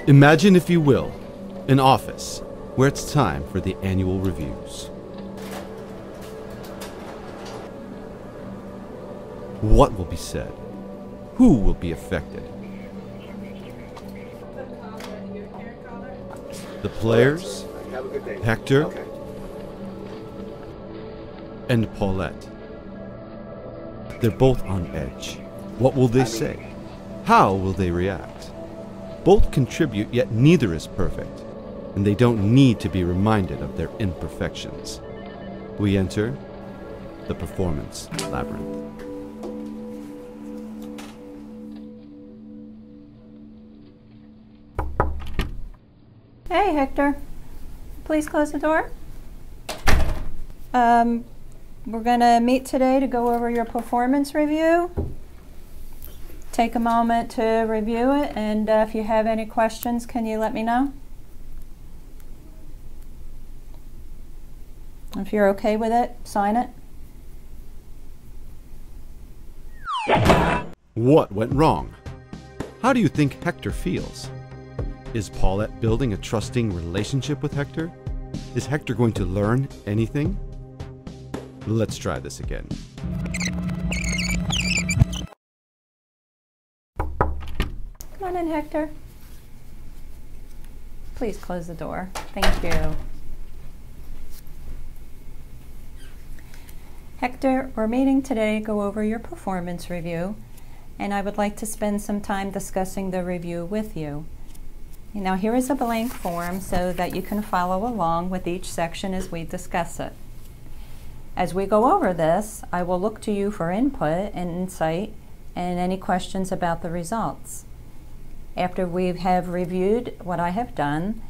Imagine, if you will, an office where it's time for the annual reviews. What will be said? Who will be affected? The players, Hector, and Paulette. They're both on edge. What will they say? How will they react? Both contribute, yet neither is perfect, and they don't need to be reminded of their imperfections. We enter the performance labyrinth. Hey, Hector. Please close the door. We're going to meet today to go over your performance review. Take a moment to review it, and if you have any questions, can you let me know? If you're okay with it, sign it. What went wrong? How do you think Hector feels? Is Paulette building a trusting relationship with Hector? Is Hector going to learn anything? Let's try this again. Come on in, Hector. Please close the door. Thank you. Hector, we're meeting today to go over your performance review, and I would like to spend some time discussing the review with you. Now, here is a blank form so that you can follow along with each section as we discuss it. As we go over this, I will look to you for input and insight and any questions about the results. After we have reviewed what I have done,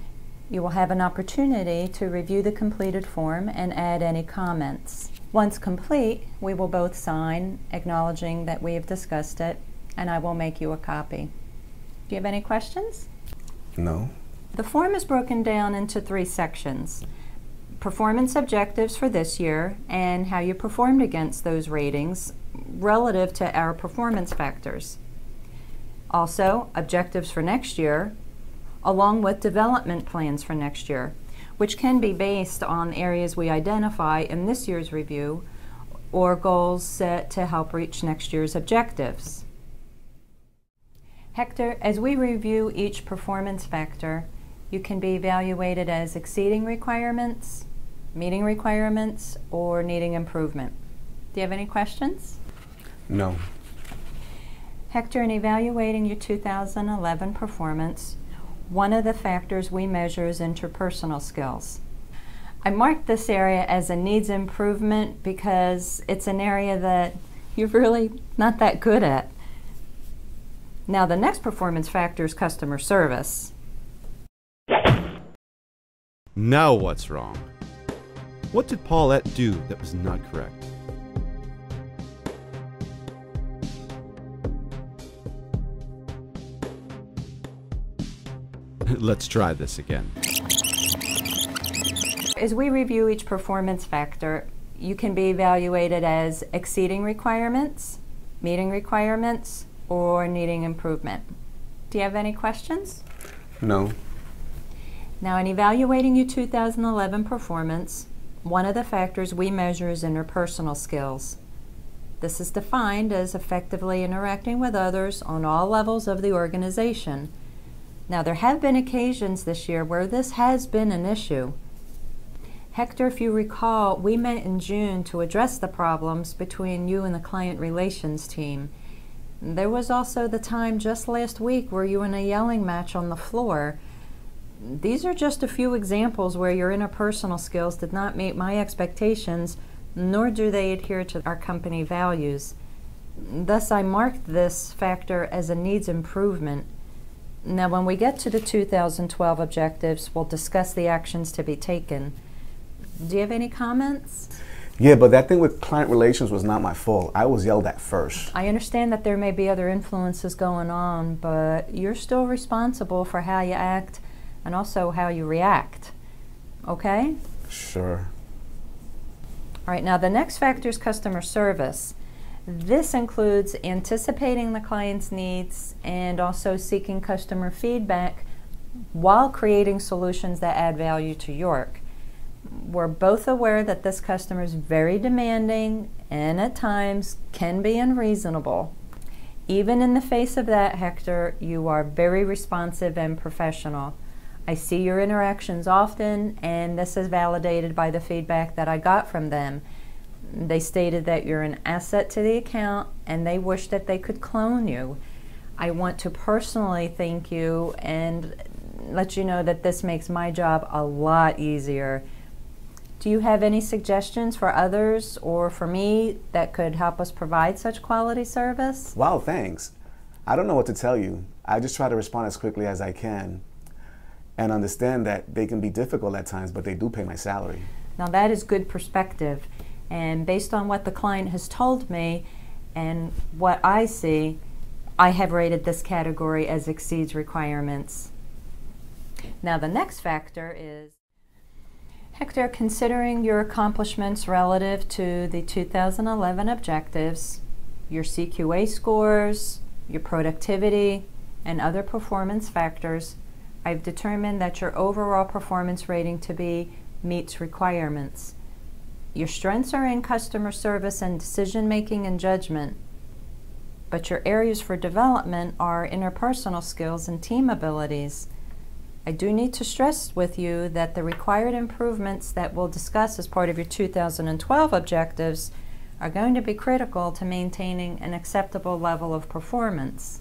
you will have an opportunity to review the completed form and add any comments. Once complete, we will both sign, acknowledging that we have discussed it, and I will make you a copy. Do you have any questions? No. The form is broken down into 3 sections: performance objectives for this year and how you performed against those ratings relative to our performance factors. Also, objectives for next year, along with development plans for next year, which can be based on areas we identify in this year's review or goals set to help reach next year's objectives. Hector, as we review each performance factor, you can be evaluated as exceeding requirements, meeting requirements, or needing improvement. Do you have any questions? No. Hector, in evaluating your 2011 performance, one of the factors we measure is interpersonal skills. I marked this area as a needs improvement because it's an area that you're really not that good at. Now, the next performance factor is customer service. Now what's wrong? What did Paulette do that was not correct? Let's try this again. As we review each performance factor, you can be evaluated as exceeding requirements, meeting requirements, or needing improvement. Do you have any questions? No. Now, in evaluating your 2011 performance, one of the factors we measure is interpersonal skills. This is defined as effectively interacting with others on all levels of the organization. Now, there have been occasions this year where this has been an issue. Hector, if you recall, we met in June to address the problems between you and the client relations team. There was also the time just last week where you were in a yelling match on the floor. These are just a few examples where your interpersonal skills did not meet my expectations, nor do they adhere to our company values. Thus, I marked this factor as a needs improvement. Now, when we get to the 2012 objectives, we'll discuss the actions to be taken. Do you have any comments? Yeah, but that thing with client relations was not my fault. I was yelled at first. I understand that there may be other influences going on, but you're still responsible for how you act and also how you react. Okay? Sure. All right, now the next factor is customer service. This includes anticipating the client's needs and also seeking customer feedback while creating solutions that add value to York. We're both aware that this customer is very demanding and at times can be unreasonable. Even in the face of that, Hector, you are very responsive and professional. I see your interactions often, and this is validated by the feedback that I got from them. They stated that you're an asset to the account and they wish that they could clone you. I want to personally thank you and let you know that this makes my job a lot easier. Do you have any suggestions for others or for me that could help us provide such quality service? Wow, thanks. I don't know what to tell you. I just try to respond as quickly as I can and understand that they can be difficult at times, but they do pay my salary. Now that is good perspective. And based on what the client has told me and what I see, I have rated this category as exceeds requirements. Now the next factor is, Hector, considering your accomplishments relative to the 2011 objectives, your CQA scores, your productivity, and other performance factors, I've determined that your overall performance rating to be meets requirements. Your strengths are in customer service and decision-making and judgment, but your areas for development are interpersonal skills and team abilities. I do need to stress with you that the required improvements that we'll discuss as part of your 2012 objectives are going to be critical to maintaining an acceptable level of performance.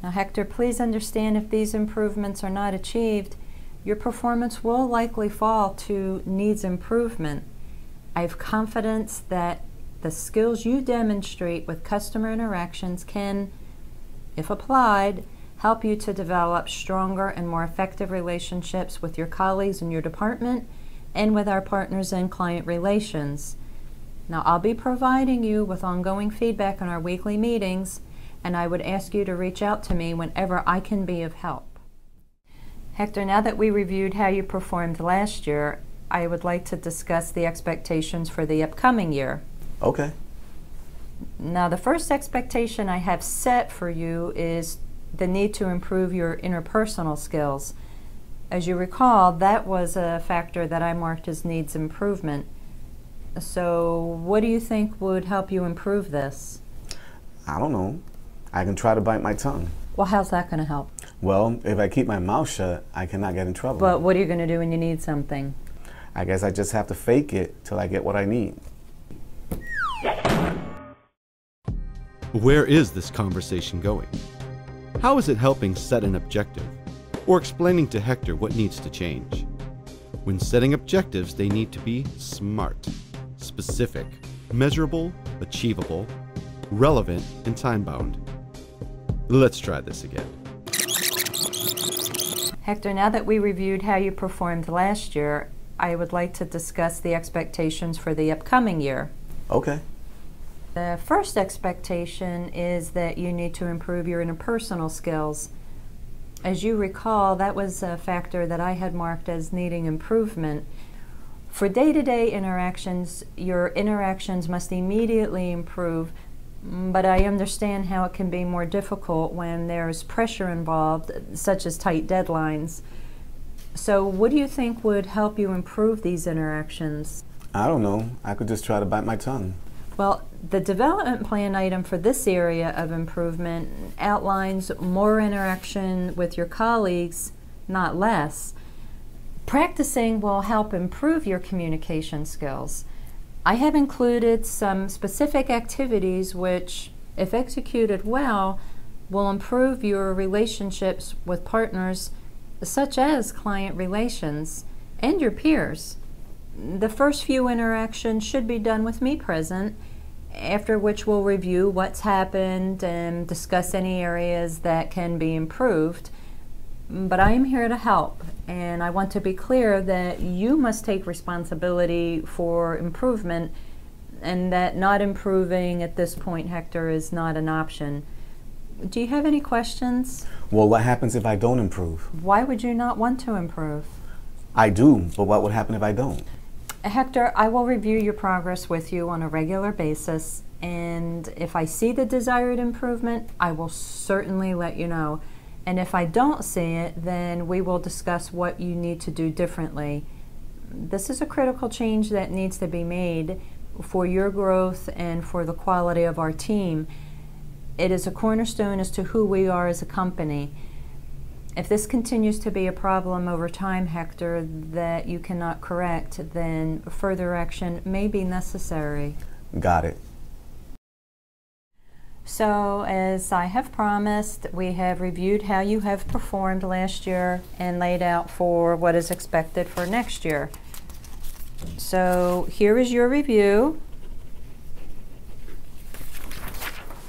Now, Hector, please understand if these improvements are not achieved, your performance will likely fall to needs improvement. I have confidence that the skills you demonstrate with customer interactions can, if applied, help you to develop stronger and more effective relationships with your colleagues in your department and with our partners in client relations. Now, I'll be providing you with ongoing feedback on our weekly meetings, and I would ask you to reach out to me whenever I can be of help. Hector, now that we reviewed how you performed last year, I would like to discuss the expectations for the upcoming year. Okay. Now, the first expectation I have set for you is the need to improve your interpersonal skills. As you recall, that was a factor that I marked as needs improvement. So, what do you think would help you improve this? I don't know. I can try to bite my tongue. Well, how's that going to help? Well, if I keep my mouth shut, I cannot get in trouble. But what are you going to do when you need something? I guess I just have to fake it till I get what I need. Where is this conversation going? How is it helping set an objective or explaining to Hector what needs to change? When setting objectives, they need to be SMART, specific, measurable, achievable, relevant, and time-bound. Let's try this again. Hector, now that we reviewed how you performed last year, I would like to discuss the expectations for the upcoming year. Okay. The first expectation is that you need to improve your interpersonal skills. As you recall, that was a factor that I had marked as needing improvement. For day-to-day interactions, your interactions must immediately improve, but I understand how it can be more difficult when there's pressure involved, such as tight deadlines. So what do you think would help you improve these interactions? I don't know. I could just try to bite my tongue. Well, the development plan item for this area of improvement outlines more interaction with your colleagues, not less. Practicing will help improve your communication skills. I have included some specific activities which, if executed well, will improve your relationships with partners such as client relations and your peers. The first few interactions should be done with me present, after which we'll review what's happened and discuss any areas that can be improved. But I am here to help, and I want to be clear that you must take responsibility for improvement, and that not improving at this point, Hector, is not an option. Do you have any questions? Well, what happens if I don't improve? Why would you not want to improve? I do, but what would happen if I don't? Hector, I will review your progress with you on a regular basis, and if I see the desired improvement, I will certainly let you know. And if I don't see it, then we will discuss what you need to do differently. This is a critical change that needs to be made for your growth and for the quality of our team. It is a cornerstone as to who we are as a company. If this continues to be a problem over time, Hector, that you cannot correct, then further action may be necessary. Got it. So, as I have promised, we have reviewed how you have performed last year and laid out for what is expected for next year. So, here is your review.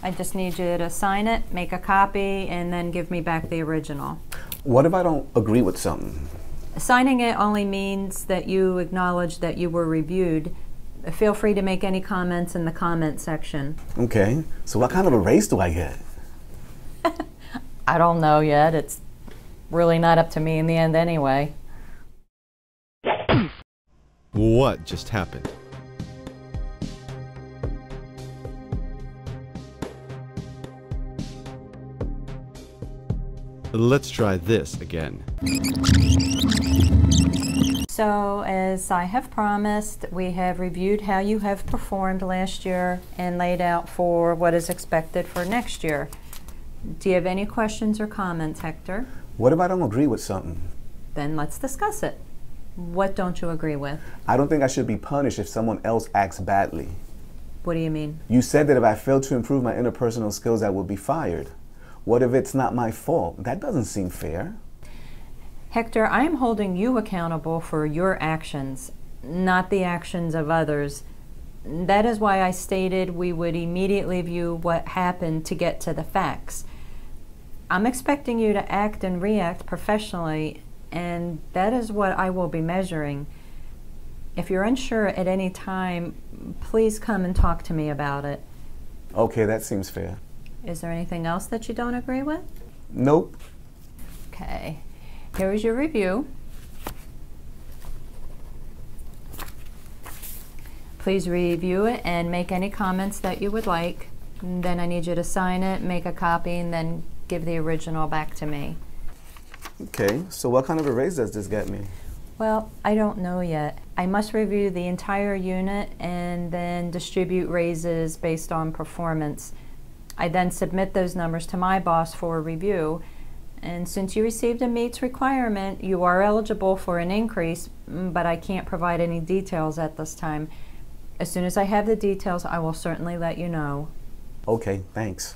I just need you to sign it, make a copy, and then give me back the original. What if I don't agree with something? Signing it only means that you acknowledge that you were reviewed. Feel free to make any comments in the comment section. Okay, so what kind of a raise do I get? I don't know yet. It's really not up to me in the end anyway. What just happened? Let's try this again. So, as I have promised, we have reviewed how you have performed last year and laid out for what is expected for next year. Do you have any questions or comments, Hector? What if I don't agree with something? Then let's discuss it. What don't you agree with? I don't think I should be punished if someone else acts badly. What do you mean? You said that if I failed to improve my interpersonal skills, I would be fired. What if it's not my fault? That doesn't seem fair. Hector, I am holding you accountable for your actions, not the actions of others. That is why I stated we would immediately view what happened to get to the facts. I'm expecting you to act and react professionally, and that is what I will be measuring. If you're unsure at any time, please come and talk to me about it. Okay, that seems fair. Is there anything else that you don't agree with? Nope. Okay. Here is your review. Please review it and make any comments that you would like. And then I need you to sign it, make a copy, and then give the original back to me. Okay, so what kind of a raise does this get me? Well, I don't know yet. I must review the entire unit and then distribute raises based on performance. I then submit those numbers to my boss for review. And since you received a meets requirement, you are eligible for an increase, but I can't provide any details at this time. As soon as I have the details, I will certainly let you know. Okay, thanks.